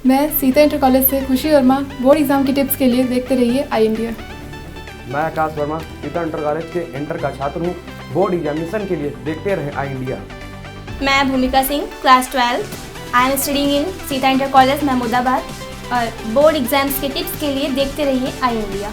मैं Sita inter college से खुशी वर्मा। बोर्ड एग्जाम की टिप्स के लिए देखते रहिए आई इंडिया। मैं आकाश वर्मा सीता इंटर कॉलेज के इंटर का छात्र हूँ। बोर्ड एग्जामिनेशन के लिए देखते रहें आई इंडिया। मैं भूमिका Singh, class 12। I am studying in Sita inter college Mahmudabad और बोर्ड एग्जाम्स के टिप्स के लिए देखते रहिए आई इंडिया।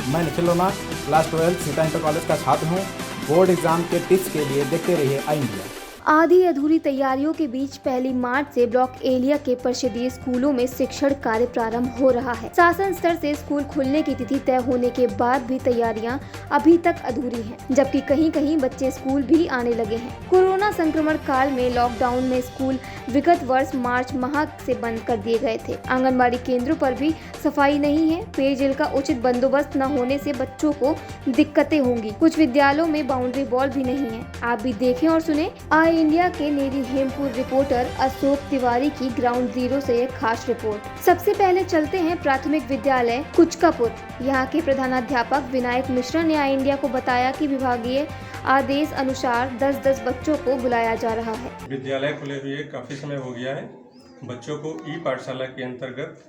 मैं Nikhil Verma, class 12 Sita inter college का छात्र हूँ। बोर्ड एग्जाम के टिप्स के लिए देखते रहिए आई इंडिया। आधी अधूरी तैयारियों के बीच 1 मार्च से ब्लॉक एलिया के परिषदीय स्कूलों में शिक्षण कार्य प्रारंभ हो रहा है। शासन स्तर से स्कूल खुलने की तिथि तय होने के बाद भी तैयारियां अभी तक अधूरी हैं, जबकि कहीं कहीं बच्चे स्कूल भी आने लगे हैं। कोरोना संक्रमण काल में लॉकडाउन में स्कूल विगत वर्ष मार्च माह से बंद कर दिए गए थे। आंगनबाड़ी केंद्रों पर भी सफाई नहीं है। पेयजल का उचित बंदोबस्त न होने से बच्चों को दिक्कतें होंगी। कुछ विद्यालयों में बाउंड्री वॉल भी नहीं है। आप भी देखें और सुने आई इंडिया के नेरी हेमपुर रिपोर्टर अशोक तिवारी की ग्राउंड जीरो से एक खास रिपोर्ट। सबसे पहले चलते हैं प्राथमिक विद्यालय कुचकापुर। यहाँ के प्रधानाध्यापक विनायक मिश्रा ने आई इंडिया को बताया कि विभागीय आदेश अनुसार 10-10 बच्चों को बुलाया जा रहा है। विद्यालय खुले हुए काफ़ी समय हो गया है। बच्चों को ई पाठशाला के अंतर्गत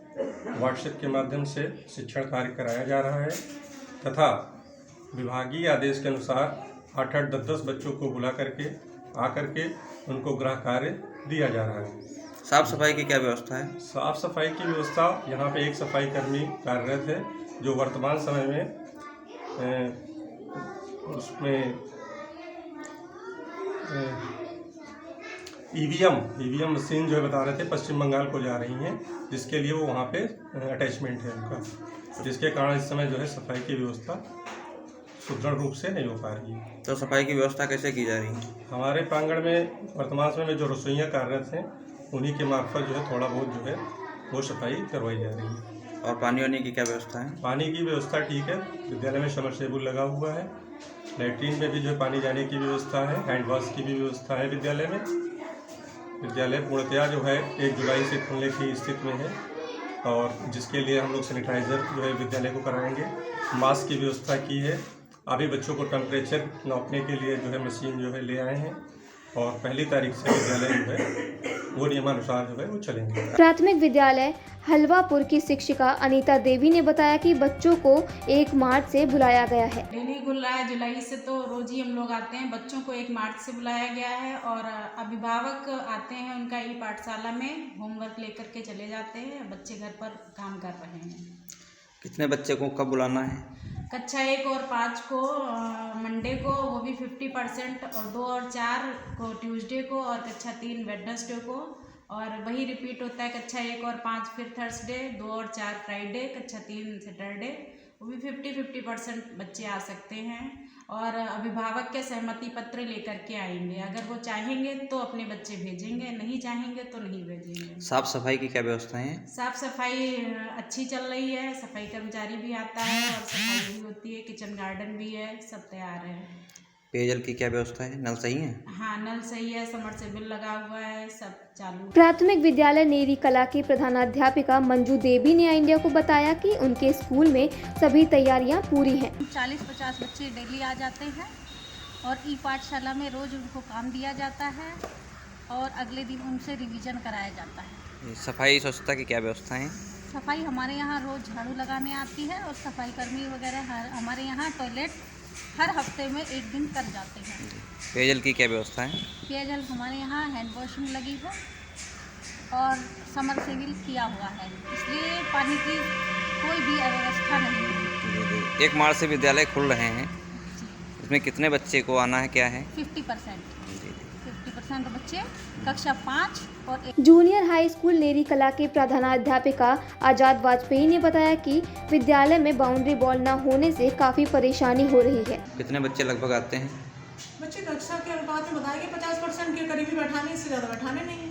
व्हाट्सएप के माध्यम से शिक्षण कार्य कराया जा रहा है तथा विभागीय आदेश के अनुसार 8-8, 10-10 बच्चों को बुला करके आकर के उनको गृह कार्य दिया जा रहा है। साफ सफाई की क्या व्यवस्था है? साफ सफाई की व्यवस्था यहाँ पे एक सफाई कर्मी कार्यरत है जो वर्तमान समय में उसमें ईवीएम मशीन जो है बता रहे थे पश्चिम बंगाल को जा रही हैं, जिसके लिए वो वहाँ पे अटैचमेंट है उनका, जिसके कारण इस समय जो है सफाई की व्यवस्था सुदृढ़ रूप से नहीं हो पा रही है। तो सफाई की व्यवस्था कैसे की जा रही है? हमारे प्रांगण में वर्तमान समय में जो रसोइयाँ कार्यरत हैं उन्हीं के मार्फत जो है थोड़ा बहुत जो है वो सफाई करवाई जा रही है। और पानी वानी की क्या व्यवस्था है? पानी की व्यवस्था ठीक है। विद्यालय में समरसेबुल लगा हुआ है। लैट्रीन में भी जो है पानी जाने की व्यवस्था है। हैंड वॉश की भी व्यवस्था है विद्यालय में। विद्यालय पूर्णतया जो है 1 जुलाई से खुलने की स्थिति में है और जिसके लिए हम लोग सैनिटाइज़र जो है विद्यालय को कराएंगे। मास्क की व्यवस्था की है। अभी बच्चों को टेम्परेचर नापने के लिए जो है मशीन जो है ले आए हैं और 1 तारीख से विद्यालय जो है वो नियमानुसार जो है वो चलेंगे। प्राथमिक विद्यालय हलवापुर की शिक्षिका अनीता देवी ने बताया कि बच्चों को 1 मार्च से बुलाया गया है। डेली खुल रहा है जुलाई से, तो रोज ही हम लोग आते हैं। बच्चों को 1 मार्च से बुलाया गया है और अभिभावक आते हैं, उनका ई पाठशाला में होमवर्क लेकर के चले जाते हैं। बच्चे घर पर काम कर रहे हैं। कितने बच्चे को कब बुलाना है? कक्षा 1 और 5 को मंडे को, वो भी 50%, और 2 और 4 को ट्यूसडे को, और कक्षा 3 वेडनेसडे को। और वही रिपीट होता है कक्षा 1 और 5 फिर थर्सडे, 2 और 4 फ्राइडे, कक्षा 3 सैटरडे। वो भी 50% बच्चे आ सकते हैं और अभिभावक के सहमति पत्र लेकर के आएंगे। अगर वो चाहेंगे तो अपने बच्चे भेजेंगे, नहीं चाहेंगे तो नहीं भेजेंगे। साफ सफाई की क्या व्यवस्था है? साफ सफाई अच्छी चल रही है। सफाई कर्मचारी भी आता है और सफाई भी होती है। किचन गार्डन भी है, सब तैयार है। पेयजल की क्या व्यवस्था है? नल सही है? हाँ, नल सही है, समरसेबुल लगा हुआ है, सब चालू। प्राथमिक विद्यालय नेरी कला की प्रधानाध्यापिका मंजू देवी ने आई इंडिया को बताया कि उनके स्कूल में सभी तैयारियां पूरी हैं। 40-50 बच्चे डेली आ जाते हैं और ई पाठशाला में रोज उनको काम दिया जाता है और अगले दिन उनसे रिवीजन कराया जाता है। सफाई स्वच्छता की क्या व्यवस्था है? सफाई हमारे यहाँ रोज झाड़ू लगाने आती है और सफाई कर्मी वगैरह हमारे यहाँ टॉयलेट हर हफ्ते में 1 दिन कर जाते हैं। पेयजल की क्या व्यवस्था है? पेयजल हमारे यहाँ हैंड वॉशिंग लगी है और समरसेबुल किया हुआ है, इसलिए पानी की कोई भी अव्यवस्था नहीं है। 1 मार्च से विद्यालय खुल रहे हैं, इसमें कितने बच्चे को आना है, क्या है? 50% बच्चे कक्षा 5 और जूनियर हाई स्कूल नेरी कला के प्रधानाध्यापिका आजाद वाजपेयी ने बताया कि विद्यालय में बाउंड्री वॉल न होने से काफी परेशानी हो रही है। कितने बच्चे लगभग आते हैं? बच्चे कक्षा के अनुपात में बताया कि 50% के करीबी बैठाने से ज़्यादा बैठाने नहीं है,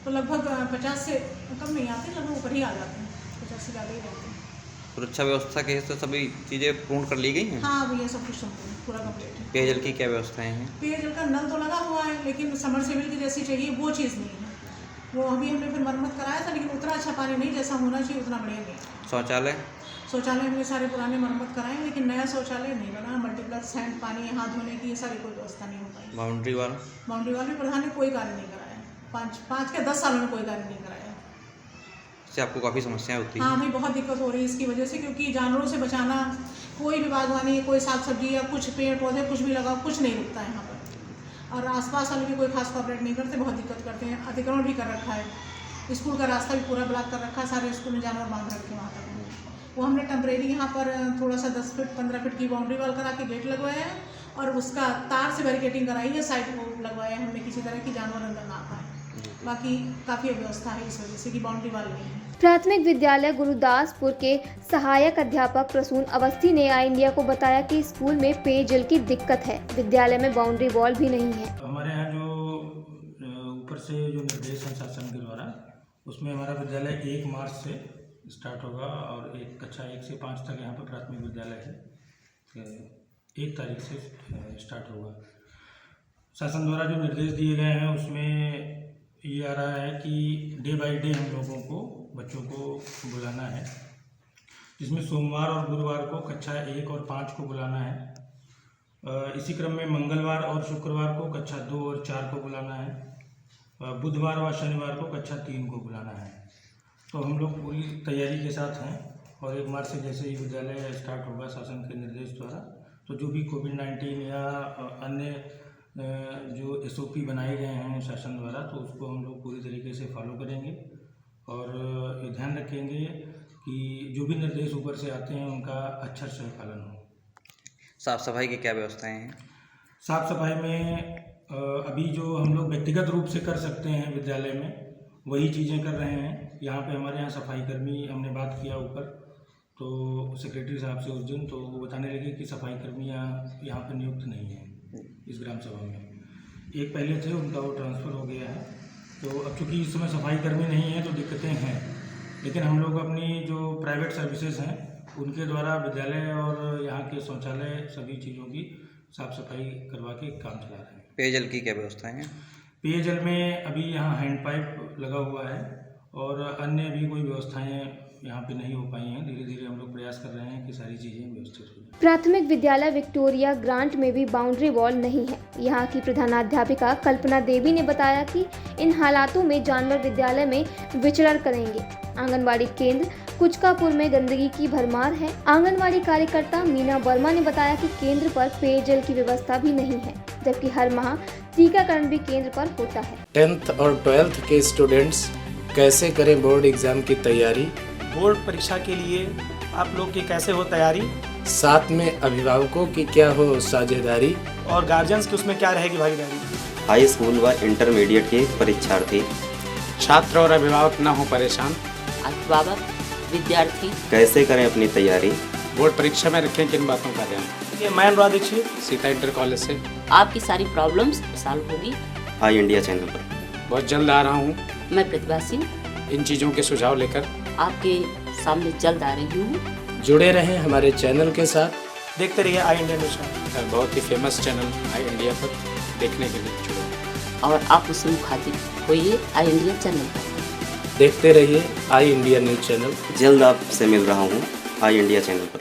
तो लगभग 50 से कम नहीं आते, लगभग ऊपर ही आ जाते हैं। 50 से ज़्यादा ही रहते हैं। सुरक्षा व्यवस्था के हिस्से सभी चीज़ें पूर्ण कर ली गई हैं? हाँ भैया, सब कुछ संपूर्ण पूरा कंप्लीट है। पेयजल की क्या व्यवस्थाएं हैं? पेयजल का नल तो लगा हुआ है, लेकिन समरसेबुल की जैसी चाहिए वो चीज़ नहीं है। वो अभी हमने फिर मरम्मत कराया था, लेकिन उतना अच्छा पानी नहीं जैसा होना चाहिए, उतना बढ़िया नहीं। शौचालय हमने सारे पुराने मरम्मत कराए, लेकिन नया शौचालय नहीं बना। मल्टीप्लक्स हैंड पानी, हाथ धोने की, ये सारी कोई व्यवस्था नहीं हो पाई। बाउंड्री वाल भी प्रधान ने कोई कार्य नहीं कराया। 5 के 10 सालों में कोई कार्य नहीं कराया। इससे आपको काफ़ी समस्याएं होती हैं? हाँ, हमें बहुत दिक्कत हो रही है इसकी वजह से, क्योंकि जानवरों से बचाना, कोई भी बागवानी, कोई साग सब्जी या कुछ पेड़ पौधे कुछ भी लगाओ, कुछ नहीं रुकता है यहाँ पर। और आसपास वाले भी कोई खास कोऑपरेट नहीं करते, बहुत दिक्कत करते हैं। अतिक्रमण भी कर रखा है, स्कूल का रास्ता भी पूरा ब्लॉक कर रखा है, सारे स्कूल में जानवर बांध रखे वहाँ तक। वो हमने टेम्परेरी यहाँ पर थोड़ा सा 10 फीट 15 फीट की बाउंड्री वॉल करा के गेट लगवाया है, और उसका तार से बैरिकेटिंग कराई है, साइड को लगवाया है हमने, किसी तरह की जानवर अंदर ना आ पाए। बाकी काफ़ी अव्यवस्था है इस वजह से कि बाउंड्री वॉल नहीं है। प्राथमिक विद्यालय गुरुदासपुर के सहायक अध्यापक प्रसून अवस्थी ने आई इंडिया को बताया कि स्कूल में पेयजल की दिक्कत है, विद्यालय में बाउंड्री वॉल भी नहीं है। हमारे यहाँ जो ऊपर से जो निर्देश हैं शासन के द्वारा, उसमें हमारा विद्यालय 1 मार्च से स्टार्ट होगा, और एक कक्षा 1 से 5 तक यहाँ पर प्राथमिक विद्यालय है, 1 तारीख से स्टार्ट होगा। शासन द्वारा जो निर्देश दिए गए हैं उसमें ये आ रहा है कि डे बाय डे हम लोगों को बच्चों को बुलाना है, जिसमें सोमवार और गुरुवार को कक्षा 1 और 5 को बुलाना है। इसी क्रम में मंगलवार और शुक्रवार को कक्षा 2 और 4 को बुलाना है। बुधवार व शनिवार को कक्षा 3 को बुलाना है। तो हम लोग पूरी तैयारी के साथ हैं, और 1 मार्च से जैसे ही विद्यालय स्टार्ट होगा शासन के निर्देश द्वारा, तो जो भी कोविड-19 या अन्य जो SOP बनाए गए हैं शासन द्वारा, तो उसको हम लोग पूरी तरीके से फॉलो करेंगे, और ये ध्यान रखेंगे कि जो भी निर्देश ऊपर से आते हैं उनका अक्षर से पालन हो। साफ़ सफाई की क्या व्यवस्थाएं हैं? साफ़ सफाई में अभी जो हम लोग व्यक्तिगत रूप से कर सकते हैं विद्यालय में, वही चीज़ें कर रहे हैं। यहाँ पे हमारे यहाँ सफाई कर्मी, हमने बात किया ऊपर, तो सेक्रेटरी साहब से उस दिन, तो वो बताने लगे कि सफाई कर्मी यहाँ पर नियुक्त नहीं है इस ग्राम सभा में। एक पहले थे, उनका वो ट्रांसफ़र हो गया है, तो अब चूँकि इस समय सफाई कर्मी नहीं है तो दिक्कतें हैं, लेकिन हम लोग अपनी जो प्राइवेट सर्विसेज हैं उनके द्वारा विद्यालय और यहाँ के शौचालय सभी चीज़ों की साफ़ सफाई करवा के काम चला रहे हैं। पेयजल की क्या व्यवस्थाएं हैं? पेयजल में अभी यहाँ हैंड पाइप लगा हुआ है, और अन्य भी कोई व्यवस्थाएं यहाँ पे नहीं हो पाई हैं। धीरे धीरे हम लोग प्रयास कर रहे हैं कि सारी चीज़ें व्यवस्थित हो जाए। प्राथमिक विद्यालय विक्टोरिया ग्रांट में भी बाउंड्री वॉल नहीं है। यहाँ की प्रधानाध्यापिका कल्पना देवी ने बताया कि इन हालातों में जानवर विद्यालय में विचरण करेंगे। आंगनवाड़ी केंद्र कुचकापुर में गंदगी की भरमार है। आंगनवाड़ी कार्यकर्ता मीना वर्मा ने बताया कि केंद्र पर पेयजल की व्यवस्था भी नहीं है, जबकि हर माह टीकाकरण भी केंद्र पर होता है। 10th और 12th के स्टूडेंट्स कैसे करें बोर्ड एग्जाम की तैयारी? बोर्ड परीक्षा के लिए आप लोग की कैसे हो तैयारी? साथ में अभिभावकों की क्या हो साझेदारी? और गार्जियंस की उसमें क्या रहेगी भागीदारी? हाई स्कूल व इंटरमीडिएट के परीक्षार्थी, छात्र और अभिभावक न हो परेशान। अभिभावक विद्यार्थी कैसे करें अपनी तैयारी? बोर्ड परीक्षा में रखें किन बातों का ध्यान? ये मैं अनुराग दीक्षित, सीता इंटर कॉलेज से। आपकी सारी प्रॉब्लम्स सॉल्व होगी आई इंडिया चैनल पर। बहुत जल्द आ रहा हूँ। मैं प्रतिभा सिंह इन चीज़ों के सुझाव लेकर आपके सामने जल्द आ रही हूँ। जुड़े रहें हमारे चैनल के साथ। देखते रहिए आई इंडिया न्यूज़ चैनल, बहुत ही फेमस चैनल आई इंडिया पर देखने के लिए जुड़े, और आप उसमें मुखातिब होइए आई इंडिया चैनल पर। देखते रहिए आई इंडिया न्यूज़ चैनल। जल्द आपसे मिल रहा हूँ आई इंडिया चैनल पर।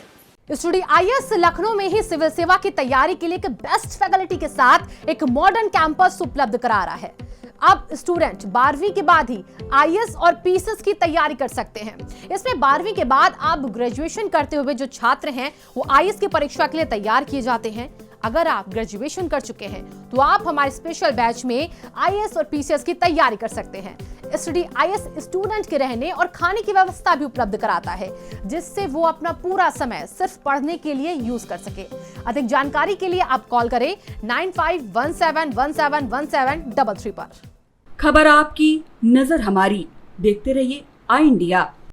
स्टडी IAS लखनऊ में ही सिविल सेवा की तैयारी के लिए एक बेस्ट फैकल्टी के साथ एक मॉडर्न कैंपस उपलब्ध करा रहा है। अब स्टूडेंट 12वीं के बाद ही IAS और PCS की तैयारी कर सकते हैं। इसमें 12वीं के बाद आप ग्रेजुएशन करते हुए जो छात्र हैं वो IAS की परीक्षा के लिए तैयार किए जाते हैं। अगर आप ग्रेजुएशन कर चुके हैं तो आप हमारे स्पेशल बैच में IAS और PCS की तैयारी कर सकते हैं। स्टडी IAS स्टूडेंट के रहने और खाने की व्यवस्था भी उपलब्ध कराता है, जिससे वो अपना पूरा समय सिर्फ पढ़ने के लिए यूज कर सके। अधिक जानकारी के लिए आप कॉल करें 9517171733 पर। खबर आपकी, नजर हमारी। देखते रहिए आई इंडिया।